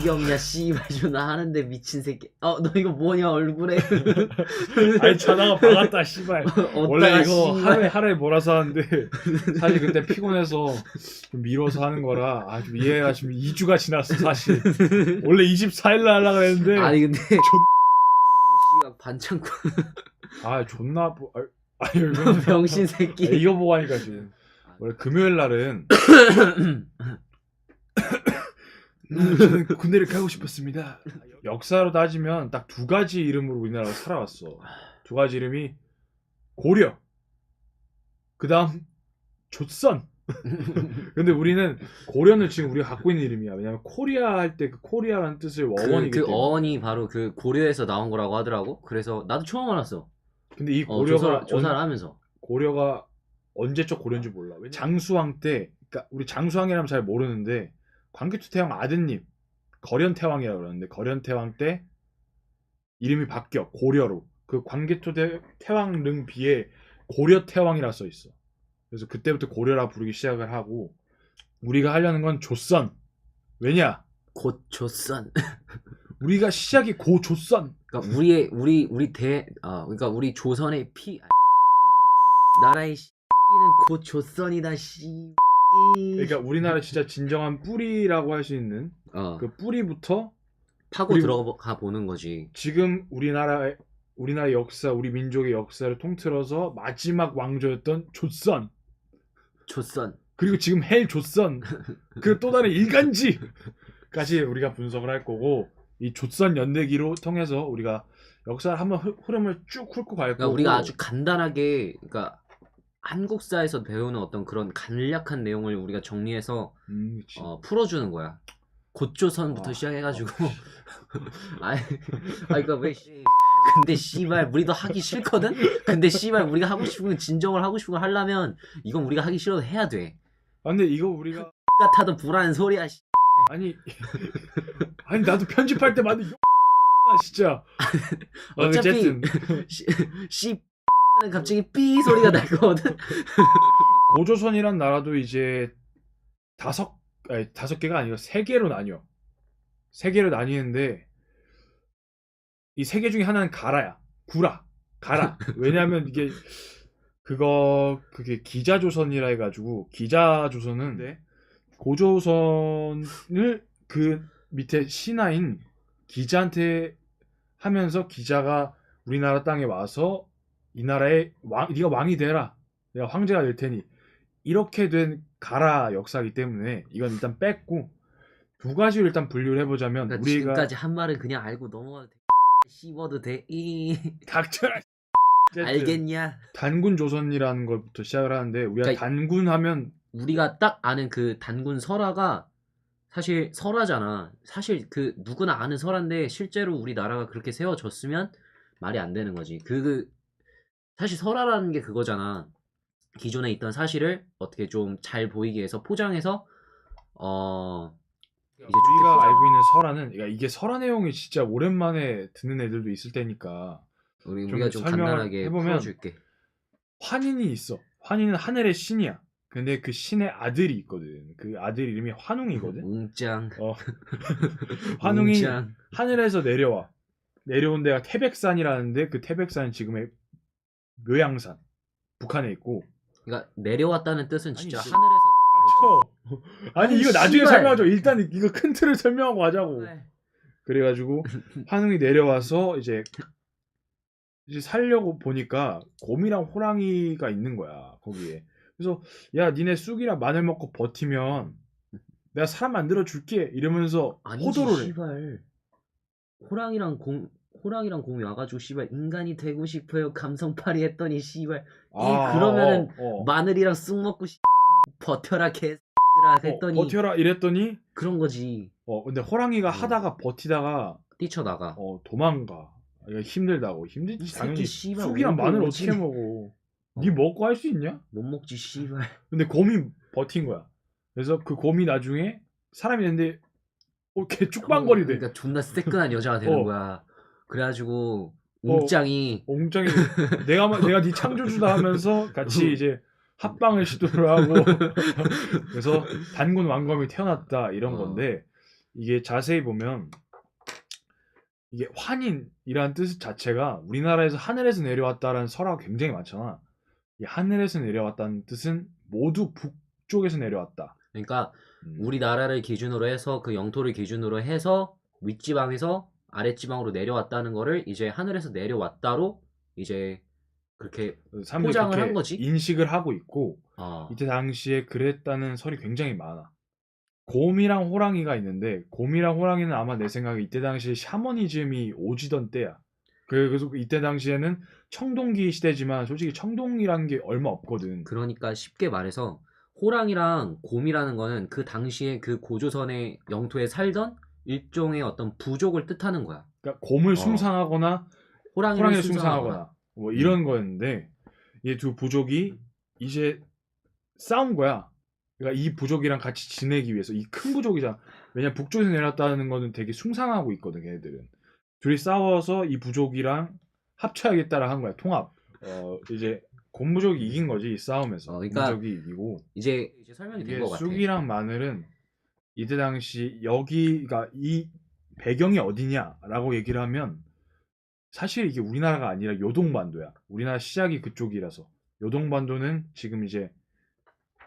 귀엽냐 씨발 존나 하는데 미친 새끼. 너 이거 뭐냐 얼굴에. 아니 자다가 박았다 씨발. 원래 이거 씨발. 하루에 몰아서 하는데 사실 그때 피곤해서 좀 미뤄서 하는 거라 좀 이해가 지금 2주가 지났어 사실. 원래 24일날 하려고 했는데 아니 근데 씨발 반창고 존나 아니 이거 병신 새끼. 이거 보고 하니까 지금 원래 금요일 날은 저는 군대를 가고 싶었습니다. 역사로 따지면 딱 두 가지 이름으로 우리나라가 살아왔어. 두 가지 이름이 고려, 그 다음 조선. 근데 우리는 고려는 지금 우리가 갖고 있는 이름이야. 왜냐면 코리아 할 때 그 코리아라는 뜻을 어원이기 그 때문에. 어원이 바로 그 고려에서 나온 거라고 하더라고. 그래서 나도 처음 알았어. 근데 이 고려가 조사를 하면서 고려가 언제적 고려인지 몰라. 장수왕 때, 그러니까 우리 장수왕이라면 잘 모르는데 광개토태왕 아드님 거련태왕이라고 그러는데 거련태왕 때 이름이 바뀌어 고려로. 그 광개토태왕 릉비에 고려태왕이라 써 있어. 그래서 그때부터 고려라 부르기 시작을 하고 우리가 하려는 건 조선. 왜냐? 곧 조선. 우리가 시작이 고조선. 그러니까 그러니까 우리 조선의 나라의 씨는 곧 조선이다 씨. 그러니까 우리나라 진짜 진정한 뿌리라고 할 수 있는 그 뿌리부터 파고 들어가 보는 거지. 지금 우리나라의 역사, 우리 민족의 역사를 통틀어서 마지막 왕조였던 조선. 그리고 지금 헬 조선. 그 또 다른 일간지까지 우리가 분석을 할 거고 이 조선 연대기로 통해서 우리가 역사를 한번 흐름을 쭉 훑고 갈 거고. 그러니까 우리가 아주 간단하게 그러니까 한국사에서 배우는 어떤 그런 간략한 내용을 우리가 정리해서 풀어주는 거야. 고조선부터 시작해가지고. 그러니까 왜? 근데 씨발 우리도 하기 싫거든. 근데 씨발 우리가 하고 싶은 진정을 하고 싶은 걸 하려면 이건 우리가 하기 싫어도 해야 돼. 근데 이거 우리가 같아도 불안한 소리야. 아니 나도 편집할 때마다 진짜. 어차피 씨는 갑자기 삐 소리가 날 거거든. 고조선이란 나라도 이제 다섯 개가 아니라 3개로 나뉘어. 3개로 나뉘는데 이 3개 중에 하나는 가라. 왜냐하면 이게 그게 기자조선이라 해가지고 기자조선은 고조선을 그 밑에 신하인 기자한테 하면서 기자가 우리나라 땅에 와서 이 나라의 네가 왕이 되라. 내가 황제가 될 테니 이렇게 된 가라 역사이기 때문에 이건 일단 뺐고 두 가지로 일단 분류를 해보자면 그러니까 우리가 지금까지 한 말은 그냥 알고 넘어가도 돼. 씹어도 돼. 닥쳐라. 알겠냐? 단군 조선이라는 것부터 시작을 하는데 우리가 그러니까 단군하면 우리가 딱 아는 그 단군 설화가 사실 설화잖아. 사실 그 누구나 아는 설화인데 실제로 우리나라가 그렇게 세워졌으면 말이 안 되는 거지. 사실 설화라는 게 그거잖아. 기존에 있던 사실을 어떻게 좀 잘 보이게 해서 포장해서 이제 우리가 알고 있는 설화는 그러니까 이게 설화 내용이 진짜 오랜만에 듣는 애들도 있을 테니까 우리가 좀 설명을 간단하게 해보면 풀어줄게. 환인이 있어. 환인은 하늘의 신이야. 근데 그 신의 아들이 있거든. 그 아들 이름이 환웅이거든. 웅짱. 환웅이 웅짱. 하늘에서 내려온 데가 태백산이라는데 그 태백산은 지금의 묘양산 북한에 있고. 그러니까 내려왔다는 뜻은 진짜 아니, 하늘에서. 아니 이거 나중에 씨발. 설명하죠. 일단 이거 큰 틀을 설명하고 하자고. 네. 그래가지고 환웅이 내려와서 이제 살려고 보니까 곰이랑 호랑이가 있는 거야 거기에. 그래서 야 니네 쑥이랑 마늘 먹고 버티면 내가 사람 만들어 줄게 이러면서 호도를 해. 씨발. 호랑이랑 곰이 와가지고 씨발 인간이 되고 싶어요 감성팔이 했더니 씨발 그러면은 마늘이랑 쑥 먹고 버텨라 개X들아 했더니 버텨라 이랬더니 그런 거지. 근데 호랑이가 하다가 버티다가 뛰쳐나가. 도망가. 이거 힘들다고. 힘들지 당연히. 씨발 쑥이랑 마늘 어떻게 먹어. 니 먹고 할 수 있냐? 못 먹지 씨발. 근데 곰이 버틴 거야. 그래서 그 곰이 나중에 사람이 됐는데 걔 쭉방거리대. 그러니까 존나 새끈한 여자가 되는 거야. 그래가지고 웅짱이 내가 네 창조주다 하면서 같이 이제 합방을 시도를 하고 그래서 단군 왕검이 태어났다 이런 건데 이게 자세히 보면 이게 환인이라는 뜻 자체가 우리나라에서 하늘에서 내려왔다라는 설화가 굉장히 많잖아. 이 하늘에서 내려왔다는 뜻은 모두 북쪽에서 내려왔다. 그러니까 음, 우리나라를 기준으로 해서 그 영토를 기준으로 해서 윗지방에서 아랫지방으로 내려왔다는 거를 이제 하늘에서 내려왔다로 이제 그렇게 사람들이 포장을 그렇게 한 거지. 인식을 하고 있고 어, 이때 당시에 그랬다는 설이 굉장히 많아. 곰이랑 호랑이가 있는데 곰이랑 호랑이는 아마 내 생각에 이때 당시에 샤머니즘이 오지던 때야. 그래서 이때 당시에는 청동기 시대지만 솔직히 청동이라는 게 얼마 없거든. 그러니까 쉽게 말해서 호랑이랑 곰이라는 거는 그 당시에 그 고조선의 영토에 살던 일종의 어떤 부족을 뜻하는 거야. 그러니까 곰을 어, 숭상하거나 호랑이를 호랑이를 숭상하거나. 숭상하거나 뭐 이런 거였는데 이 두 부족이 이제 싸운 거야. 그러니까 이 부족이랑 같이 지내기 위해서 이 큰 부족이잖아. 왜냐 북쪽에서 내렸다는 거는 되게 숭상하고 있거든 걔네들은. 둘이 싸워서 이 부족이랑 합쳐야겠다라 한 거야. 통합. 이제 곰부족이 이긴 거지 이 싸움에서. 그러니까 곰부족이 이기고 이제 설명이 된 이게 것 같아. 쑥이랑 마늘은 이때 당시 여기가 이 배경이 어디냐라고 얘기를 하면 사실 이게 우리나라가 아니라 요동반도야. 우리나라 시작이 그쪽이라서 요동반도는 지금 이제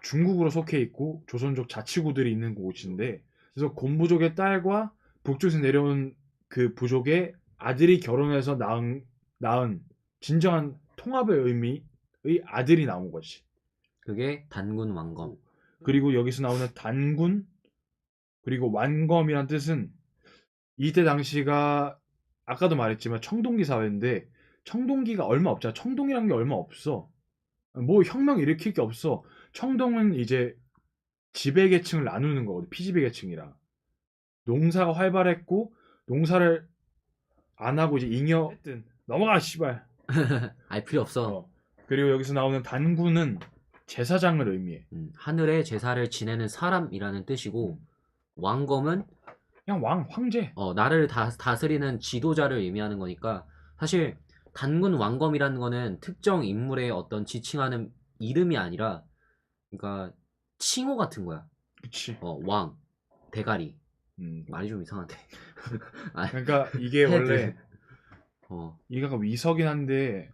중국으로 속해 있고 조선족 자치구들이 있는 곳인데 그래서 곰부족의 딸과 북쪽에서 내려온 그 부족의 아들이 결혼해서 낳은 진정한 통합의 의미의 아들이 나온 거지. 그게 단군 왕검. 그리고 여기서 나오는 단군 그리고 완검이란 뜻은 이때 당시가 아까도 말했지만 청동기 사회인데 청동기가 얼마 없잖아. 청동이란 게 얼마 없어. 뭐 혁명 일으킬 게 없어. 청동은 이제 지배계층을 나누는 거거든. 피지배계층이랑. 농사가 활발했고 농사를 안 하고 이제 잉여 했든 넘어가 씨발. 알 필요 없어. 그리고 여기서 나오는 단군은 제사장을 의미해. 하늘에 제사를 지내는 사람이라는 뜻이고 왕검은 그냥 황제. 나를 다스리는 지도자를 의미하는 거니까 사실 단군 왕검이라는 거는 특정 인물의 어떤 지칭하는 이름이 아니라 그러니까 칭호 같은 거야. 그치. 왕, 대가리. 음. 말이 좀 이상한데. 아, 그러니까 이게 헤드. 원래 이가 위석이긴 한데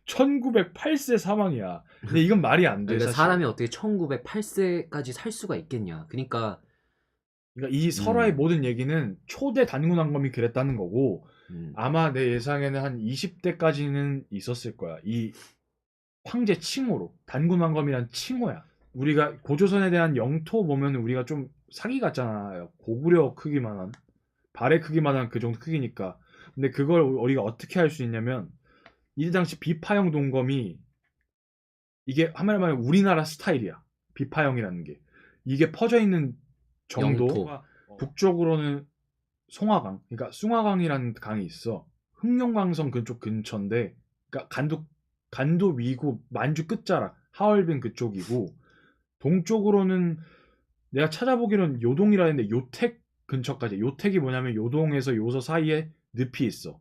1908세 사망이야. 근데 이건 말이 안 돼. 그러니까 사실. 사람이 어떻게 1908세까지 살 수가 있겠냐. 그러니까 이 설화의 모든 얘기는 초대 단군 왕검이 그랬다는 거고 아마 내 예상에는 한 20대까지는 있었을 거야. 이 황제 칭호로 단군 왕검이란 칭호야. 우리가 고조선에 대한 영토 보면 우리가 좀 사기 같잖아요. 고구려 크기만한 발의 크기만한 그 정도 크기니까. 근데 그걸 우리가 어떻게 할 수 있냐면 이때 당시 비파형 동검이 이게 한마디로 말하면 우리나라 스타일이야. 비파형이라는 게 이게 퍼져 있는 정도가 북쪽으로는 송화강, 그러니까 숭화강이라는 강이 있어. 흑룡강성 그쪽 근처인데, 그러니까 간도 위고 만주 끝자락, 하얼빈 그쪽이고, 동쪽으로는 내가 찾아보기로는 요동이라 했는데 요택 근처까지. 요택이 뭐냐면 요동에서 요서 사이에 늪이 있어.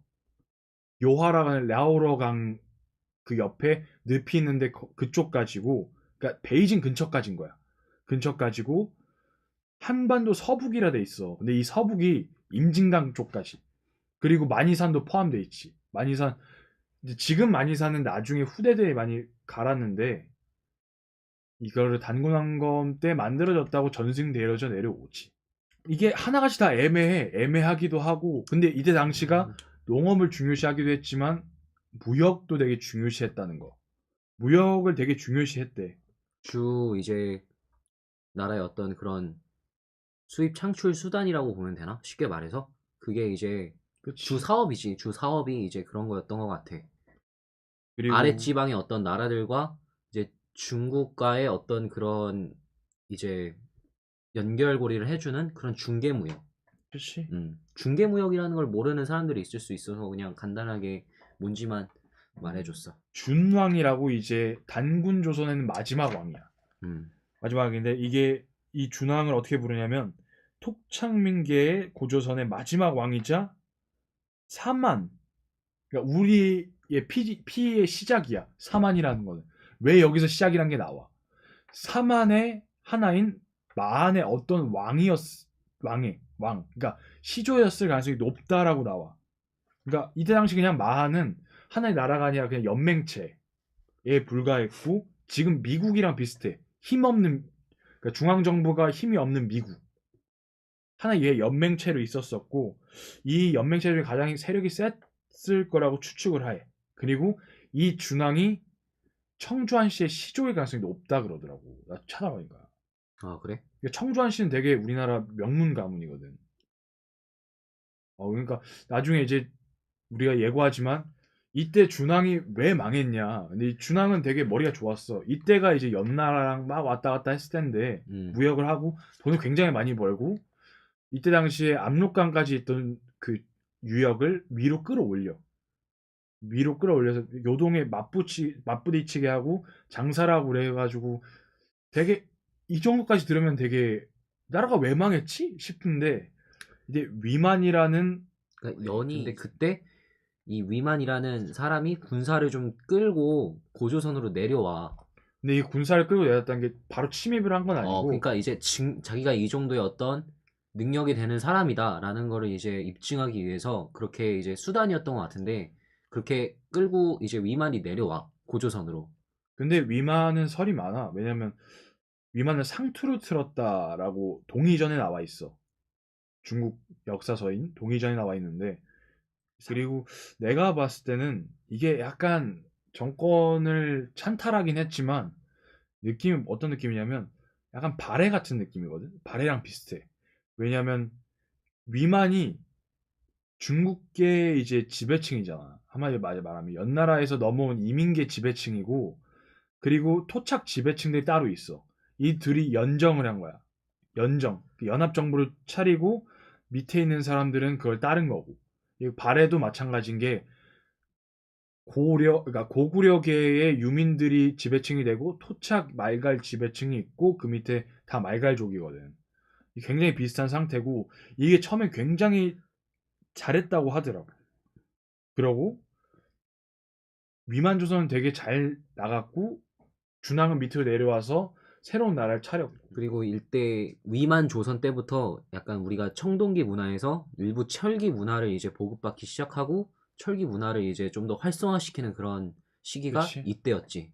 요하라는 랴오러강 그 옆에 늪이 있는데 그쪽까지고, 그러니까 베이징 근처까지인 거야. 근처까지고 한반도 서북이라 돼 있어. 근데 이 서북이 임진강 쪽까지. 그리고 만이산도 포함돼 있지. 만이산 지금 만이산은 나중에 후대들이 많이 갈았는데 이거를 단군왕검 때 만들어졌다고 전승되어져 내려오지. 이게 하나같이 다 애매하기도 하고 근데 이때 당시가 농업을 중요시하기도 했지만 무역도 되게 중요시했다는 거. 무역을 되게 중요시했대. 주 이제 나라의 어떤 그런 수입 창출 수단이라고 보면 되나? 쉽게 말해서 그게 이제 그치. 주 사업이지. 주 사업이 이제 그런 거였던 것 같아. 그리고 아랫지방의 어떤 나라들과 이제 중국과의 어떤 그런 이제 연결고리를 해주는 그런 중개무역. 그치. 중개무역이라는 걸 모르는 사람들이 있을 수 있어서 그냥 간단하게 뭔지만 말해줬어. 준왕이라고 이제 단군 조선에는 마지막 왕이야. 마지막인데 이게 이 준왕을 어떻게 부르냐면 톡창민계의 고조선의 마지막 왕이자 사만. 그러니까 우리의 피의 시작이야. 사만이라는 거는. 왜 여기서 시작이란 게 나와? 사만의 하나인 마한의 어떤 왕이었 왕. 그러니까 시조였을 가능성이 높다라고 나와. 그러니까 이때 당시 그냥 마하는 하나의 나라가 아니라 그냥 연맹체에 불과했고 지금 미국이랑 비슷해. 힘없는 그러니까 중앙 정부가 힘이 없는 미국. 하나의 연맹체로 있었었고 이 연맹체 중에 가장 세력이 셌을 거라고 추측을 해. 그리고 이 준왕이 청주한 씨의 시조일 가능성이 높다 그러더라고. 나 찾아보니까. 아, 그래? 청주한 씨는 되게 우리나라 명문 가문이거든. 그러니까 나중에 이제 우리가 예고하지만 이때 준왕이 왜 망했냐. 근데 이 준왕은 되게 머리가 좋았어. 이때가 이제 옆나라랑 막 왔다 갔다 했을 텐데 무역을 하고 돈을 굉장히 많이 벌고 이때 당시에 압록강까지 있던 그 유역을 위로 끌어올려. 위로 끌어올려서 요동에 맞부딪히게 하고 장사를 하고 그래가지고 되게 이 정도까지 들으면 되게 나라가 왜 망했지 싶은데 이제 위만이라는 그러니까 근데 그때 이 위만이라는 사람이 군사를 좀 끌고 고조선으로 내려와. 근데 이 군사를 끌고 내렸다는 게 바로 침입을 한 건 아니고 그러니까 이제 자기가 이 정도의 어떤 능력이 되는 사람이다라는 거를 이제 입증하기 위해서 그렇게 이제 수단이었던 것 같은데 그렇게 끌고 이제 위만이 내려와 고조선으로. 근데 위만은 설이 많아. 왜냐면 위만은 상투를 틀었다라고 동의전에 나와 있어. 중국 역사서인 동의전에 나와 있는데 그리고 내가 봤을 때는 이게 약간 정권을 찬탈하긴 했지만 느낌이 어떤 느낌이냐면 약간 발해 같은 느낌이거든. 발해랑 비슷해. 왜냐면 위만이 중국계 이제 지배층이잖아. 한마디로 말하면 연나라에서 넘어온 이민계 지배층이고 그리고 토착 지배층들이 따로 있어. 이 둘이 연정을 한 거야. 연정. 연합정부를 차리고 밑에 있는 사람들은 그걸 따른 거고. 발해도 마찬가지인 게 그러니까 고구려계의 유민들이 지배층이 되고 토착 말갈 지배층이 있고 그 밑에 다 말갈족이거든. 굉장히 비슷한 상태고 이게 처음에 굉장히 잘했다고 하더라고. 그러고 위만조선은 되게 잘 나갔고 준왕은 밑으로 내려와서 새로운 나라를 차렸고 그리고 일대 위만 조선 때부터 약간 우리가 청동기 문화에서 일부 철기 문화를 이제 보급받기 시작하고 철기 문화를 이제 좀 더 활성화시키는 그런 시기가 그치? 이때였지.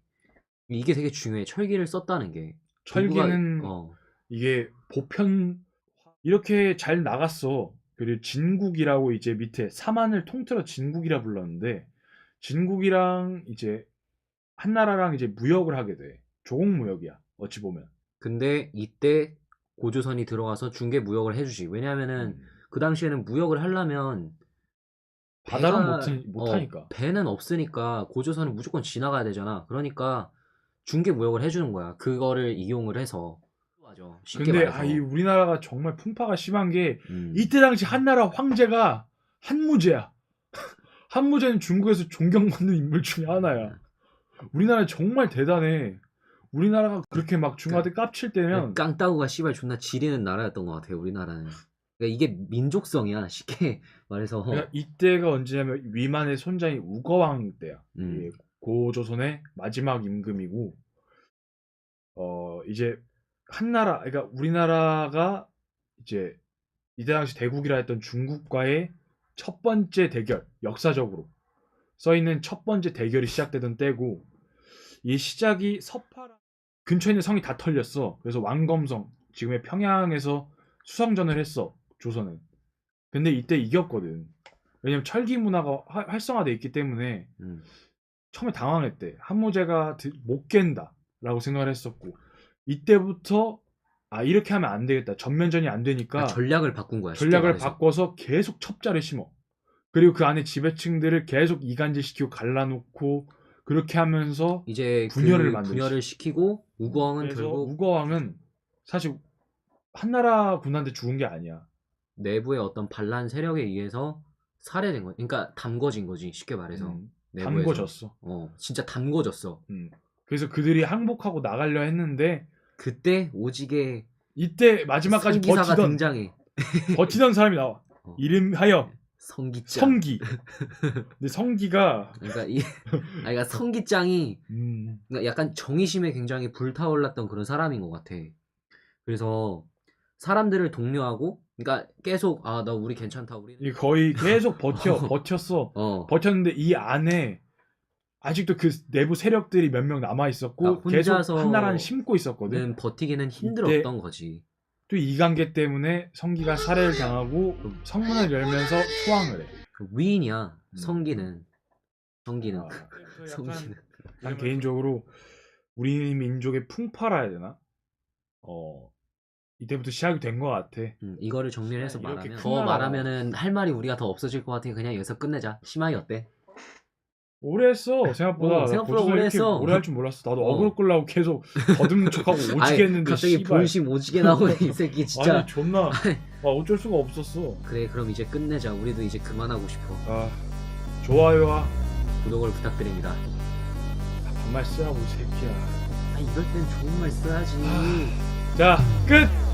이게 되게 중요해. 철기를 썼다는 게. 철기는 어, 이게 보편 이렇게 잘 나갔어. 그리고 진국이라고 이제 밑에 사만을 통틀어 진국이라 불렀는데 진국이랑 이제 한나라랑 이제 무역을 하게 돼. 조공무역이야. 어찌 보면. 근데 이때 고조선이 들어가서 중개 무역을 해주지. 왜냐면은 그 당시에는 무역을 하려면 바다로 배가 못하니까. 배는 없으니까 고조선은 무조건 지나가야 되잖아. 그러니까 중개 무역을 해주는 거야. 그거를 이용을 해서. 맞아. 쉽게 근데 말해서. 이 우리나라가 정말 풍파가 심한 게 음. 이때 당시 한나라 황제가 한무제야. 한무제는 중국에서 존경받는 인물 중에 하나야. 우리나라 정말 대단해. 우리나라가 그렇게 막 중국한테 깝칠 때면 깡따구가 씨발 존나 지리는 나라였던 것 같아요. 우리나라는. 그러니까 이게 민족성이야. 쉽게 말해서. 그러니까 이때가 언제냐면 위만의 손자인 우거왕 때야. 이 고조선의 마지막 임금이고 이제 한나라 그러니까 우리나라가 이제 이때 당시 대국이라 했던 중국과의 첫 번째 대결 역사적으로 써 있는 첫 번째 대결이 시작되던 때고 이 시작이 서파라 근처에 있는 성이 다 털렸어. 그래서 왕검성 지금의 평양에서 수성전을 했어 조선은. 근데 이때 이겼거든. 왜냐면 철기 문화가 활성화돼 있기 때문에 처음에 당황했대. 한무제가 못 깬다라고 생각을 했었고 이때부터 이렇게 하면 안 되겠다. 전면전이 안 되니까 전략을 바꾼 거야. 전략을 바꿔서 계속 첩자를 심어. 그리고 그 안에 지배층들을 계속 이간질시키고 갈라놓고 그렇게 하면서 이제 분열을 시키고 우거왕은 결국 우거왕은 사실 한나라 군한테 죽은 게 아니야. 내부의 어떤 반란 세력에 의해서 살해된 거야. 그러니까 담궈진 거지. 쉽게 말해서. 담궈졌어. 진짜 담궈졌어. 그래서 그들이 항복하고 나가려 했는데 그때 오지게 이때 마지막까지 버티던 사람이 나와. 이름하여 성기짱. 성기. 근데 성기가 그러니까 성기짱이 그러니까 약간 정의심에 굉장히 불타올랐던 그런 사람인 것 같아. 그래서 사람들을 독려하고 그러니까 계속 아 나 우리 괜찮다 우리. 이 거의 계속 버텼어. 버텼는데 이 안에 아직도 그 내부 세력들이 몇 명 남아 있었고 그러니까 계속 혼자서는 한나라는 심고 있었거든. 버티기는 힘들었던 거지. 또 이관계 때문에 성기가 살해를 당하고 성문을 열면서 소환을 해. 그 위인이야 성기는. 성기는. 아, 성기는. 난 개인적으로 우리 민족의 풍파라 해야 되나? 이때부터 시작이 된 것 같아. 이거를 정리를 해서 이렇게 말하면 큰 더 나라가- 말하면은 할 말이 우리가 더 없어질 것 같으니 그냥 여기서 끝내자. 심하이 어때? 오래 했어 생각보다. 생각보다 고추장 오래 이렇게 했어. 오래 할 줄 몰랐어. 나도 어그로 끌라고 계속 더듬는 척하고 오지게 아니, 했는데 갑자기 씨발. 본심 오지게 나오네 이 새끼 진짜. 아니 존나 어쩔 수가 없었어. 그래 그럼 이제 끝내자. 우리도 이제 그만하고 싶어. 좋아요와 구독을 부탁드립니다. 반말 쓰라고 이 새끼야. 이럴 땐 좋은 말 써야지. 자 끝.